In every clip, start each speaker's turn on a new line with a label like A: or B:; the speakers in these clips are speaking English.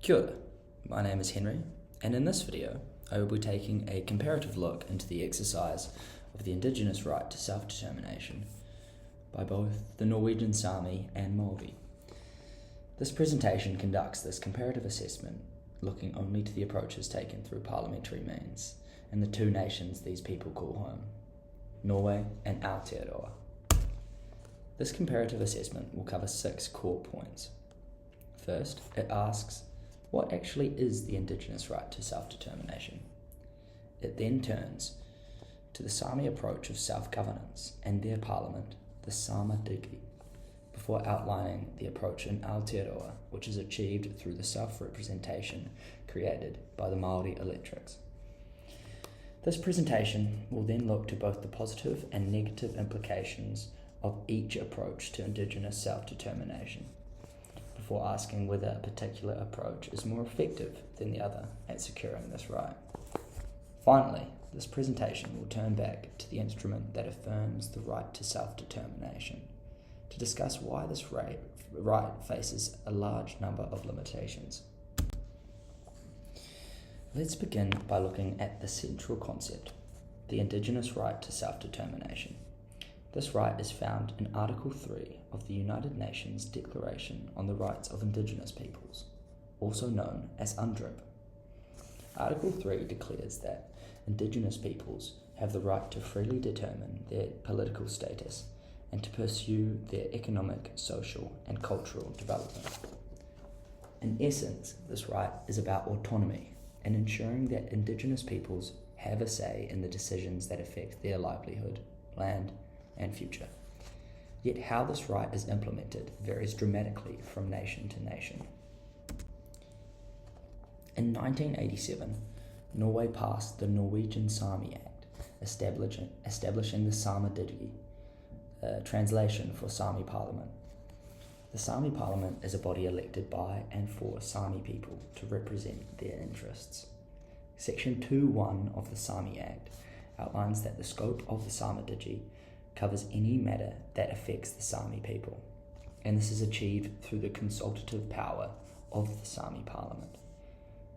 A: Kia ora, my name is Henry, and in this video I will be taking a comparative look into the exercise of the Indigenous right to self-determination by both the Norwegian Sami and Māori. This presentation conducts this comparative assessment looking only to the approaches taken through parliamentary means and the two nations these people call home, Norway and Aotearoa. This comparative assessment will cover 6 core points. First, it asks, what actually is the Indigenous right to self-determination? It then turns to the Sami approach of self-governance and their parliament, the Samadigi, before outlining the approach in Aotearoa, which is achieved through the self-representation created by the Māori electorates. This presentation will then look to both the positive and negative implications of each approach to Indigenous self-determination, before asking whether a particular approach is more effective than the other at securing this right. Finally, this presentation will turn back to the instrument that affirms the right to self-determination to discuss why this right faces a large number of limitations. Let's begin by looking at the central concept, the Indigenous right to self-determination. This right is found in Article 3 of the United Nations Declaration on the Rights of Indigenous Peoples, also known as UNDRIP. Article 3 declares that Indigenous peoples have the right to freely determine their political status and to pursue their economic, social, and cultural development. In essence, this right is about autonomy and ensuring that Indigenous peoples have a say in the decisions that affect their livelihood, land, and future. Yet how this right is implemented varies dramatically from nation to nation. In 1987, Norway passed the Norwegian Sami Act, establishing the Samadigi, translation for Sami Parliament. The Sami Parliament is a body elected by and for Sami people to represent their interests. Section 2.1 of the Sami Act outlines that the scope of the Samadigi covers any matter that affects the Sami people, and this is achieved through the consultative power of the Sami Parliament.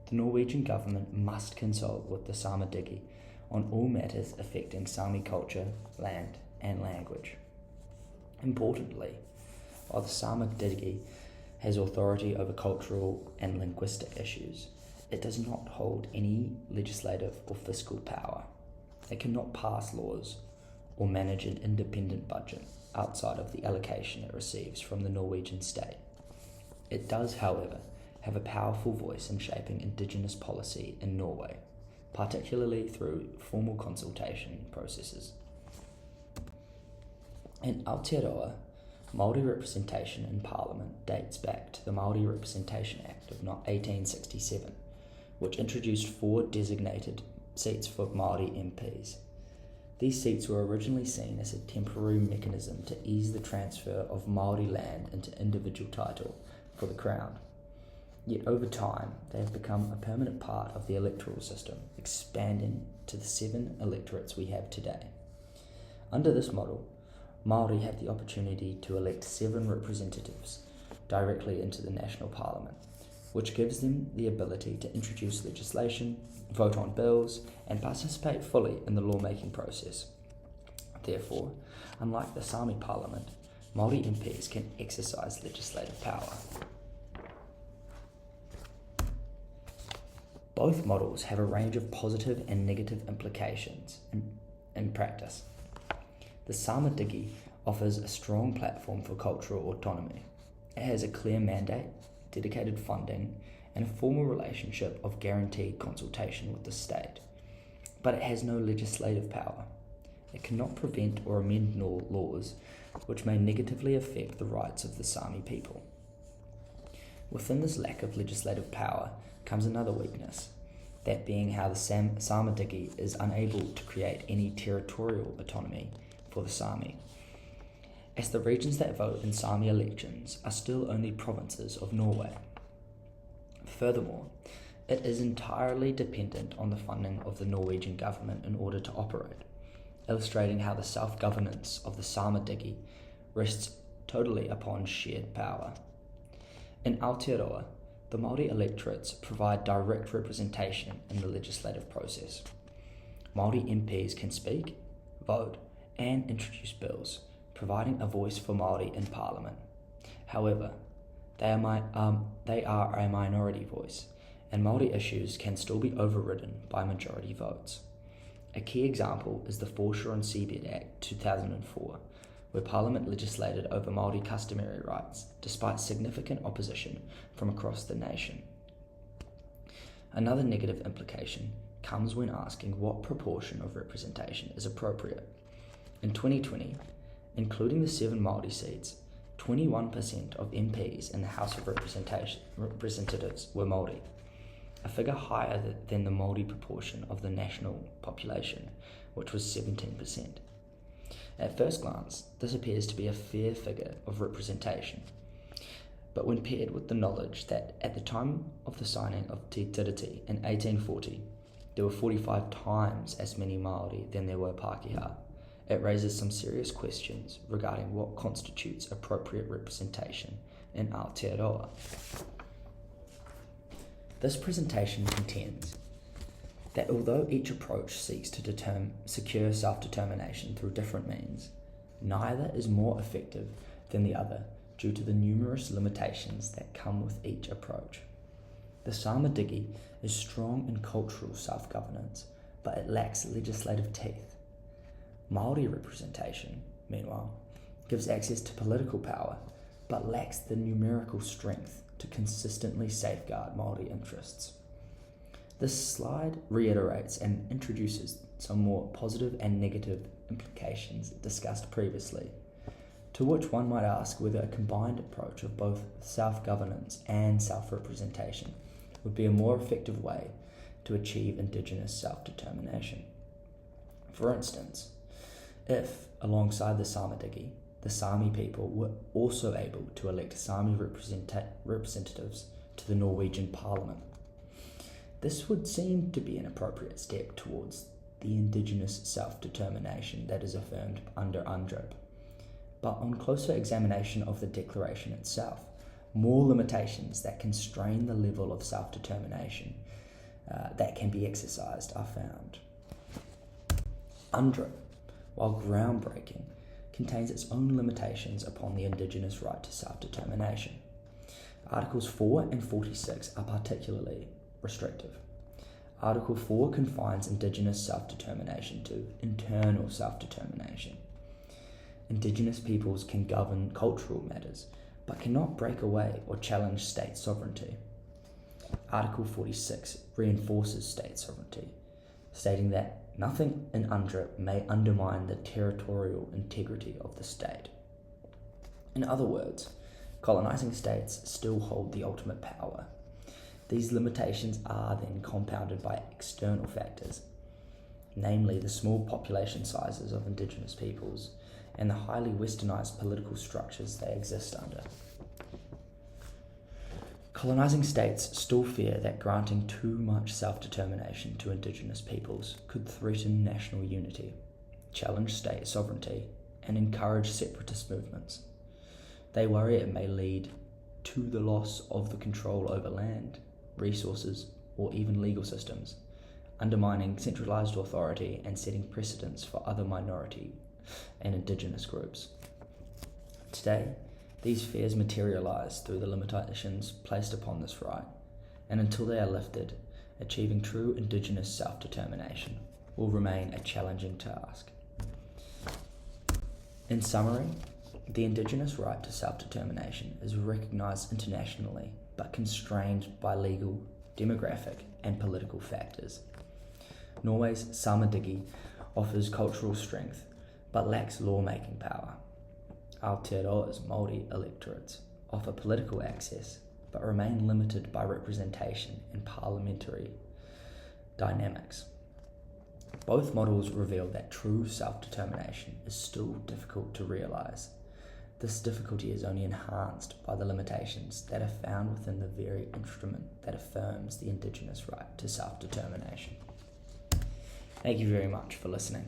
A: The Norwegian government must consult with the Samadigi on all matters affecting Sami culture, land, and language. Importantly, while the Samadigi has authority over cultural and linguistic issues, it does not hold any legislative or fiscal power. It cannot pass laws or manage an independent budget outside of the allocation it receives from the Norwegian state. It does, however, have a powerful voice in shaping Indigenous policy in Norway, particularly through formal consultation processes. In Aotearoa, Māori representation in Parliament dates back to the Māori Representation Act of 1867, which introduced 4 designated seats for Māori MPs. These seats were originally seen as a temporary mechanism to ease the transfer of Māori land into individual title for the Crown. Yet over time, they have become a permanent part of the electoral system, expanding to the 7 electorates we have today. Under this model, Māori have the opportunity to elect 7 representatives directly into the National Parliament, which gives them the ability to introduce legislation, vote on bills, and participate fully in the lawmaking process. Therefore, unlike the Sami Parliament, Māori MPs can exercise legislative power. Both models have a range of positive and negative implications in practice. The Samadigi offers a strong platform for cultural autonomy. It has a clear mandate, dedicated funding, and a formal relationship of guaranteed consultation with the state. But it has no legislative power. It cannot prevent or amend laws which may negatively affect the rights of the Sami people. Within this lack of legislative power comes another weakness, that being how the Samadigi is unable to create any territorial autonomy for the Sami, as the regions that vote in Sami elections are still only provinces of Norway. Furthermore, it is entirely dependent on the funding of the Norwegian government in order to operate, illustrating how the self-governance of the Samadigi rests totally upon shared power. In Aotearoa, the Māori electorates provide direct representation in the legislative process. Māori MPs can speak, vote, and introduce bills, providing a voice for Māori in Parliament. However, they are a minority voice, and Māori issues can still be overridden by majority votes. A key example is the Foreshore and Seabed Act 2004, where Parliament legislated over Māori customary rights, despite significant opposition from across the nation. Another negative implication comes when asking what proportion of representation is appropriate. In 2020, including the 7 Māori seats, 21% of MPs in the House of Representatives were Māori, a figure higher than the Māori proportion of the national population, which was 17%. At first glance, this appears to be a fair figure of representation, but when paired with the knowledge that at the time of the signing of Te Tiriti in 1840, there were 45 times as many Māori than there were Pākehā, it raises some serious questions regarding what constitutes appropriate representation in Aotearoa. This presentation contends that although each approach seeks to secure self-determination through different means, neither is more effective than the other due to the numerous limitations that come with each approach. The Samadigi is strong in cultural self-governance, but it lacks legislative teeth. Māori representation, meanwhile, gives access to political power, but lacks the numerical strength to consistently safeguard Māori interests. This slide reiterates and introduces some more positive and negative implications discussed previously, to which one might ask whether a combined approach of both self-governance and self-representation would be a more effective way to achieve Indigenous self-determination. For instance, if, alongside the Samadigi, the Sami people were also able to elect Sami representatives to the Norwegian Parliament. This would seem to be an appropriate step towards the Indigenous self-determination that is affirmed under UNDRIP. But on closer examination of the declaration itself, more limitations that constrain the level of self-determination that can be exercised are found. UNDRIP, while groundbreaking, contains its own limitations upon the Indigenous right to self-determination. Articles 4 and 46 are particularly restrictive. Article 4 confines Indigenous self-determination to internal self-determination. Indigenous peoples can govern cultural matters, but cannot break away or challenge state sovereignty. Article 46 reinforces state sovereignty, stating that nothing in UNDRIP may undermine the territorial integrity of the state. In other words, colonising states still hold the ultimate power. These limitations are then compounded by external factors, namely the small population sizes of Indigenous peoples and the highly westernised political structures they exist under. Colonising states still fear that granting too much self-determination to Indigenous peoples could threaten national unity, challenge state sovereignty, and encourage separatist movements. They worry it may lead to the loss of the control over land, resources, or even legal systems, undermining centralised authority and setting precedents for other minority and Indigenous groups. Today, these fears materialise through the limitations placed upon this right, and until they are lifted, achieving true Indigenous self-determination will remain a challenging task. In summary, the Indigenous right to self-determination is recognised internationally but constrained by legal, demographic and political factors. Norway's Samadigi offers cultural strength but lacks lawmaking power. Aotearoa's Māori electorates offer political access but remain limited by representation and parliamentary dynamics. Both models reveal that true self-determination is still difficult to realise. This difficulty is only enhanced by the limitations that are found within the very instrument that affirms the Indigenous right to self-determination. Thank you very much for listening.